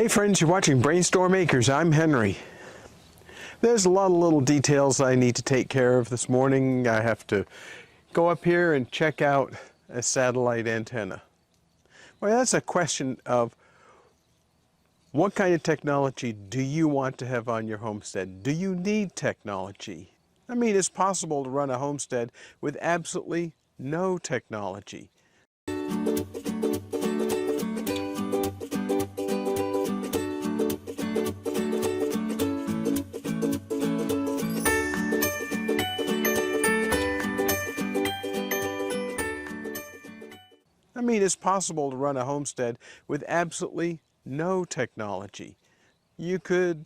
Hey friends, you're watching BrainStorm Acres. I'm Henry. There's a lot of little details I need to take care of this morning. I have to go up here and check out a satellite antenna. Well, that's a question of what kind of technology do you want to have on your homestead? Do you need technology? I mean, it's possible to run a homestead with absolutely no technology. It's possible to run a homestead with absolutely no technology. You could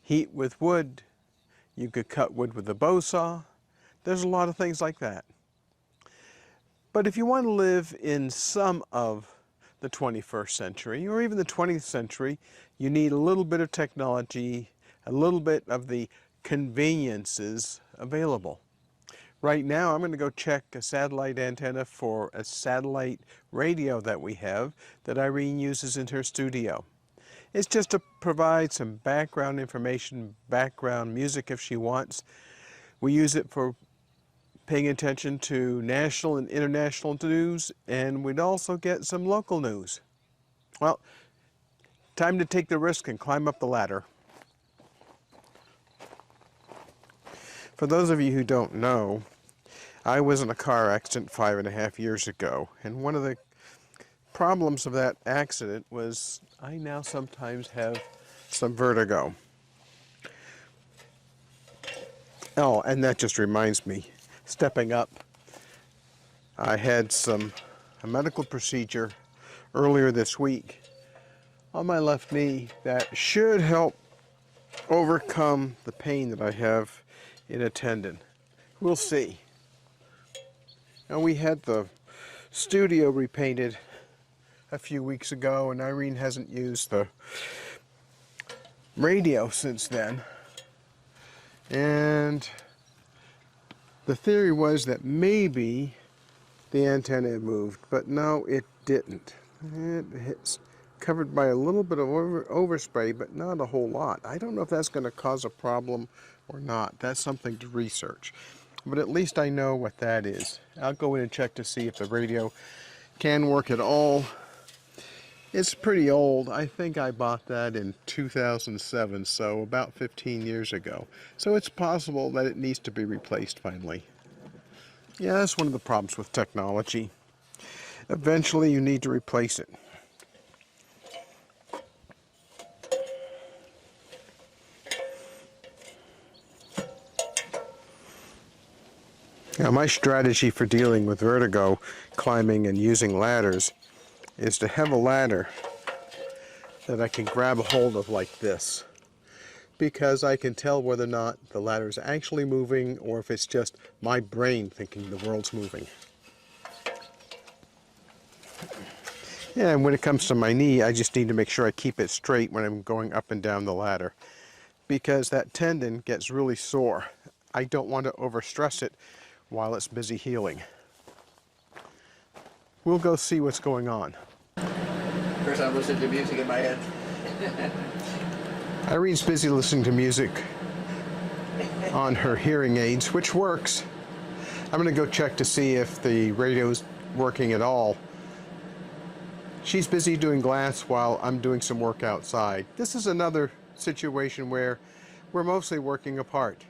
heat with wood, you could cut wood with a bow saw. There's a lot of things like that. But if you want to live in some of the 21st century or even the 20th century, you need a little bit of technology, a little bit of the conveniences available. Right now, I'm going to go check a satellite antenna for a satellite radio that we have that Irene uses in her studio. It's just to provide some background information, background music if she wants. We use it for paying attention to national and international news, and we'd also get some local news. Well, time to take the risk and climb up the ladder. For those of you who don't know, I was in a car accident 5.5 years ago, and one of the problems of that accident was I now sometimes have some vertigo. Oh, and that just reminds me, stepping up, I had a medical procedure earlier this week on my left knee that should help overcome the pain that I have in a tendon. We'll see. Now, we had the studio repainted a few weeks ago, and Irene hasn't used the radio since then. And the theory was that maybe the antenna had moved, but no, it didn't. It's covered by a little bit of overspray, but not a whole lot. I don't know if that's going to cause a problem or not. That's something to research. But at least I know what that is. I'll go in and check to see if the radio can work at all. It's pretty old. I think I bought that in 2007, so about 15 years ago. So it's possible that it needs to be replaced finally. Yeah, that's one of the problems with technology. Eventually you need to replace it. Now, my strategy for dealing with vertigo, climbing and using ladders, is to have a ladder that I can grab a hold of like this, because I can tell whether or not the ladder is actually moving or if it's just my brain thinking the world's moving. Yeah, and when it comes to my knee, I just need to make sure I keep it straight when I'm going up and down the ladder, because that tendon gets really sore. I don't want to overstress it while it's busy healing. We'll go see what's going on. First I'm listening to music in my head. Irene's busy listening to music on her hearing aids, which works. I'm going to go check to see if the radio's working at all. She's busy doing glass while I'm doing some work outside. This is another situation where we're mostly working apart.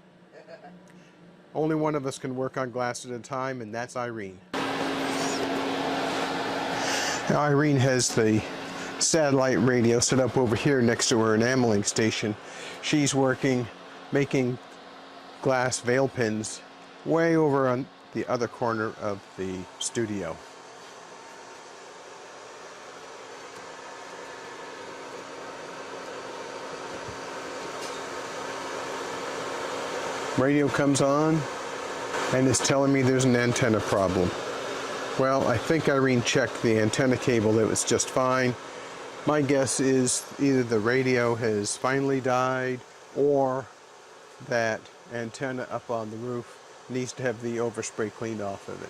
Only one of us can work on glass at a time, and that's Irene. Now, Irene has the satellite radio set up over here next to her enameling station. She's working, making glass veil pins way over on the other corner of the studio. Radio comes on and it's telling me there's an antenna problem. Well, I think Irene checked the antenna cable. It was just fine. My guess is either the radio has finally died or that antenna up on the roof needs to have the overspray cleaned off of it.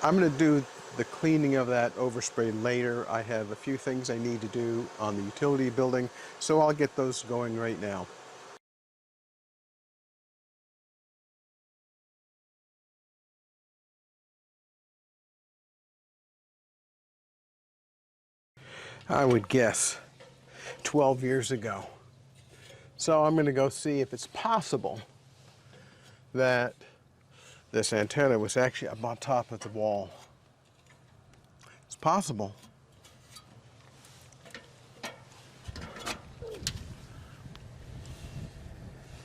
I'm going to do the cleaning of that overspray later. I have a few things I need to do on the utility building, so I'll get those going right now. I would guess 12 years ago. So I'm going to go see if it's possible that this antenna was actually up on top of the wall. It's possible.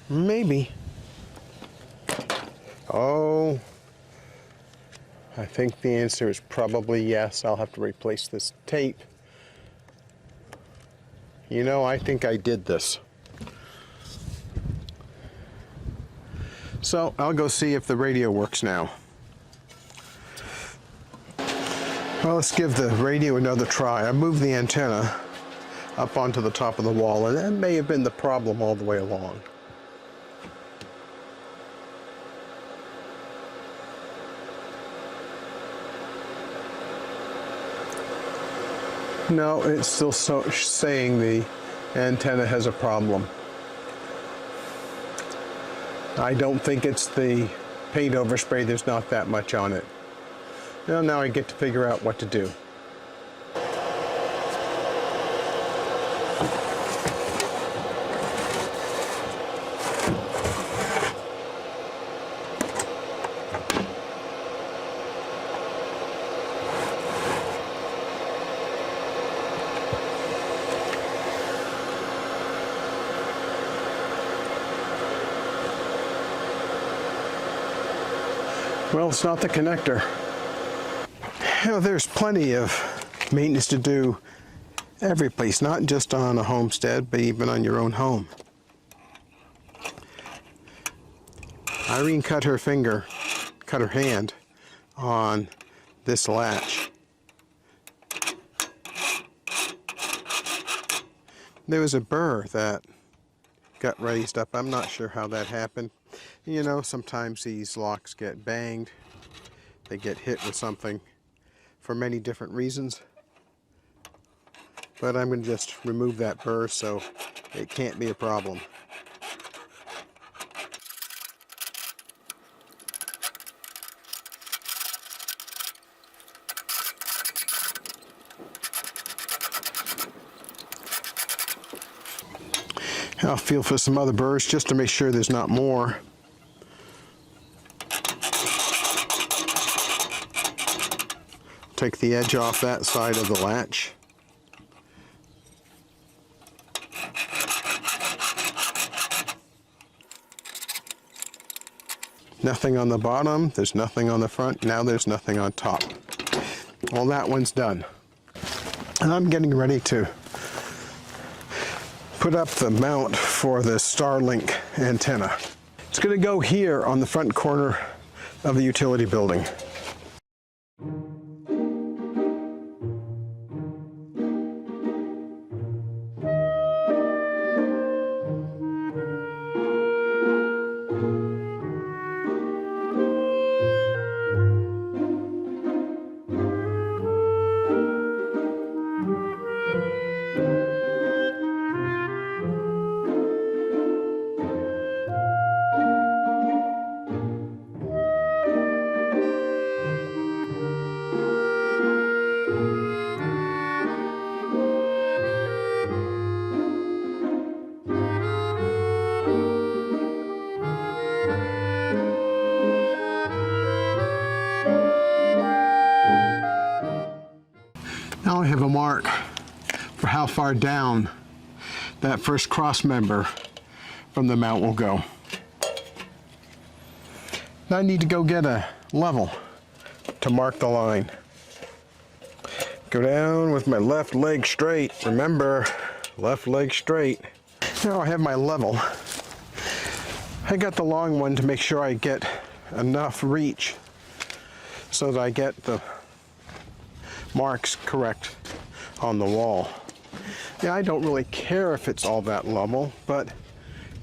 Maybe. Oh, I think the answer is probably yes. I'll have to replace this tape. You know, I think I did this. So I'll go see if the radio works now. Well, let's give the radio another try. I moved the antenna up onto the top of the wall, and that may have been the problem all the way along. No, it's still saying the antenna has a problem. I don't think it's the paint overspray. There's not that much on it. Well, now I get to figure out what to do. Well, it's not the connector. You know, there's plenty of maintenance to do every place, not just on a homestead, but even on your own home. Irene cut her hand on this latch. There was a burr that got raised up. I'm not sure how that happened. You know, sometimes these locks get banged. They get hit with something for many different reasons. But I'm going to just remove that burr so it can't be a problem. I'll feel for some other burrs just to make sure there's not more. Take the edge off that side of the latch. Nothing on the bottom, there's nothing on the front, now there's nothing on top. Well, that one's done. And I'm getting ready to put up the mount for the StarLink antenna. It's going to go here on the front corner of the utility building. Now I have a mark for how far down that first cross member from the mount will go. Now I need to go get a level to mark the line. Go down with my left leg straight. Remember, left leg straight. Now I have my level. I got the long one to make sure I get enough reach so that I get the marks correct on the wall. Yeah, I don't really care if it's all that level, but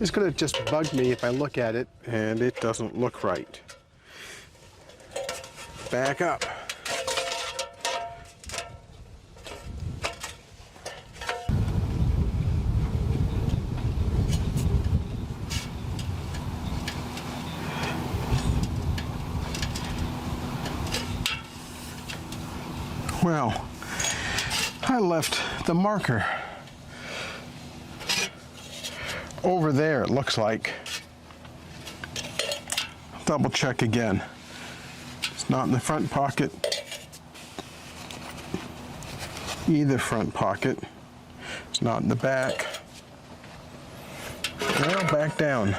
it's going to just bug me if I look at it and it doesn't look right. Back up. Well, I left the marker over there, it looks like. Double check again. It's not in the front pocket. Either front pocket. It's not in the back. Now back down.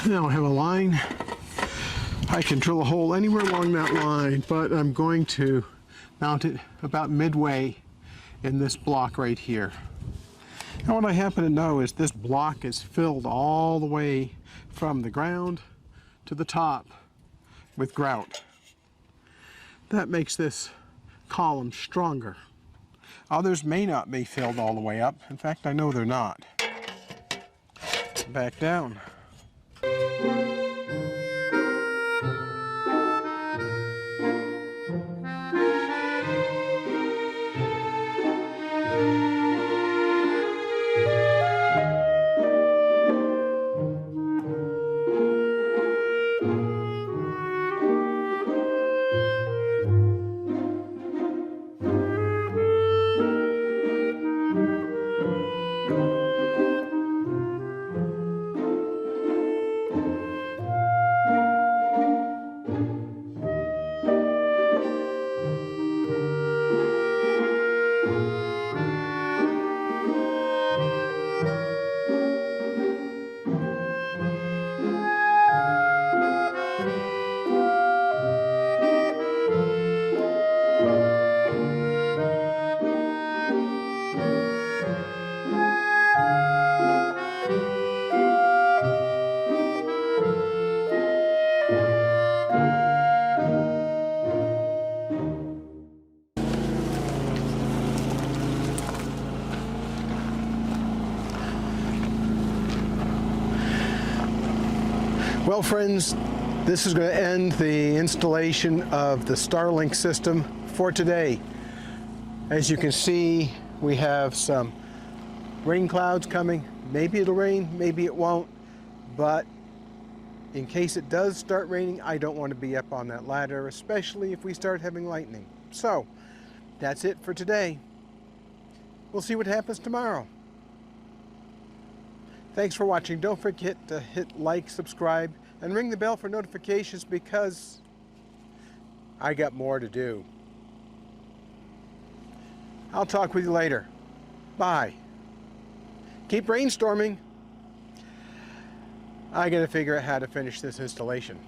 Now I have a line. I can drill a hole anywhere along that line, but I'm going to mount it about midway in this block right here. Now what I happen to know is this block is filled all the way from the ground to the top with grout. That makes this column stronger. Others may not be filled all the way up. In fact, I know they're not. Back down. Well, friends, this is going to end the installation of the StarLink system for today. As you can see, we have some rain clouds coming. Maybe it'll rain, maybe it won't, but in case it does start raining, I don't want to be up on that ladder, especially if we start having lightning. So, that's it for today. We'll see what happens tomorrow. Thanks for watching. Don't forget to hit like, subscribe, and ring the bell for notifications because I got more to do. I'll talk with you later. Bye. Keep brainstorming. I gotta figure out how to finish this installation.